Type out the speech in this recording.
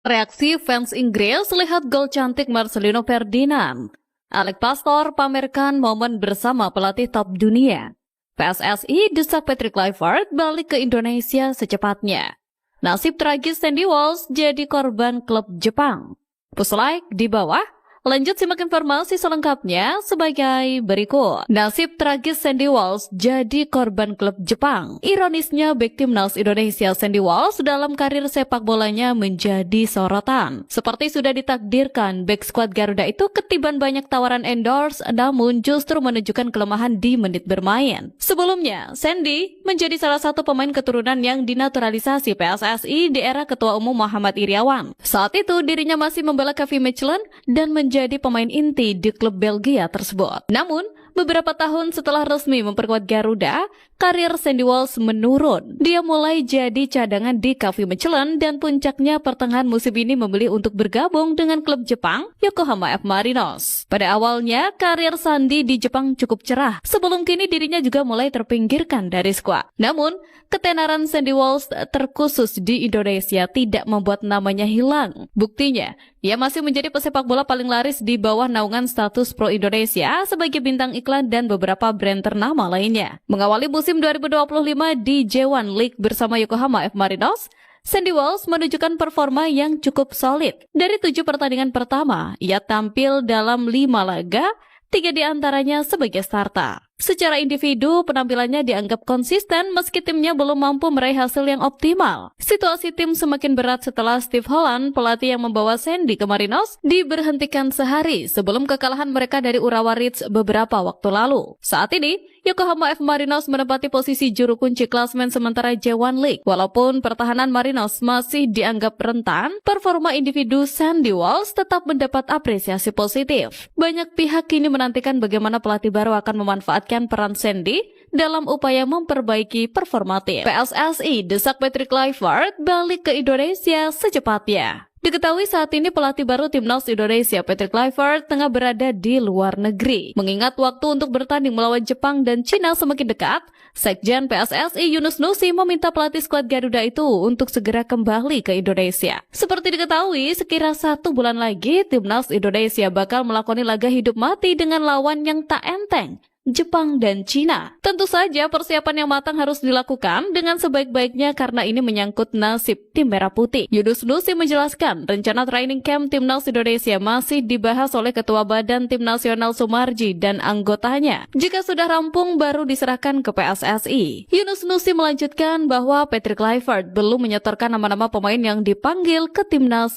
Reaksi fans Inggris lihat gol cantik Marcelino Ferdinand. Alex Pastor pamerkan momen bersama pelatih top dunia. PSSI desak Patrick Kluivert balik ke Indonesia secepatnya. Nasib tragis Sandy Walsh jadi korban klub Jepang. Push like di bawah. Lanjut simak informasi selengkapnya sebagai berikut. Nasib tragis Sandy Walsh jadi korban klub Jepang. Ironisnya bek timnas Indonesia Sandy Walsh dalam karir sepak bolanya menjadi sorotan. Seperti sudah ditakdirkan, bek skuad Garuda itu ketiban banyak tawaran endorse, namun justru menunjukkan kelemahan di menit bermain. Sebelumnya, Sandy menjadi salah satu pemain keturunan yang dinaturalisasi PSSI di era Ketua Umum Muhammad Iryawan. Saat itu dirinya masih membela KV Mechelen dan menjadi pemain inti di klub Belgia tersebut. Namun, beberapa tahun setelah resmi memperkuat Garuda, karir Sandy Walsh menurun. Dia mulai jadi cadangan di KV Mechelen dan puncaknya pertengahan musim ini memilih untuk bergabung dengan klub Jepang, Yokohama F. Marinos. Pada awalnya, karir Sandy di Jepang cukup cerah. Sebelum kini dirinya juga mulai terpinggirkan dari skuad. Namun, ketenaran Sandy Walsh terkhusus di Indonesia tidak membuat namanya hilang. Buktinya, ia masih menjadi pesepak bola paling laris di bawah naungan status Pro Indonesia sebagai bintang iklan dan beberapa brand ternama lainnya. Mengawali musim 2025 di J1 League bersama Yokohama F. Marinos, Sandy Walsh menunjukkan performa yang cukup solid. Dari 7 pertandingan pertama, ia tampil dalam 5 laga, 3 diantaranya sebagai starter. Secara individu, penampilannya dianggap konsisten meski timnya belum mampu meraih hasil yang optimal. Situasi tim semakin berat setelah Steve Holland, pelatih yang membawa Sandy ke Marinos, diberhentikan sehari sebelum kekalahan mereka dari Urawa Reds beberapa waktu lalu. Saat ini, Yokohama F. Marinos menempati posisi juru kunci klasemen sementara J1 League. Walaupun pertahanan Marinos masih dianggap rentan, performa individu Sandy Walsh tetap mendapat apresiasi positif. Banyak pihak kini menantikan bagaimana pelatih baru akan memanfaatkan peran Sandy dalam upaya memperbaiki performa tim. PSSI desak Patrick Kluivert balik ke Indonesia secepatnya. Diketahui saat ini pelatih baru timnas Indonesia Patrick Kluivert tengah berada di luar negeri. Mengingat waktu untuk bertanding melawan Jepang dan Cina semakin dekat, Sekjen PSSI Yunus Nusi meminta pelatih skuad Garuda itu untuk segera kembali ke Indonesia. Seperti diketahui, sekira 1 bulan lagi timnas Indonesia bakal melakoni laga hidup mati dengan lawan yang tak enteng, Jepang dan Cina. Tentu saja persiapan yang matang harus dilakukan dengan sebaik-baiknya karena ini menyangkut nasib tim merah putih. Yunus Nusi menjelaskan rencana training camp timnas Indonesia masih dibahas oleh Ketua Badan Tim Nasional Sumarji dan anggotanya. Jika sudah rampung baru diserahkan ke PSSI. Yunus Nusi melanjutkan bahwa Patrick Kluivert belum menyetorkan nama-nama pemain yang dipanggil ke timnas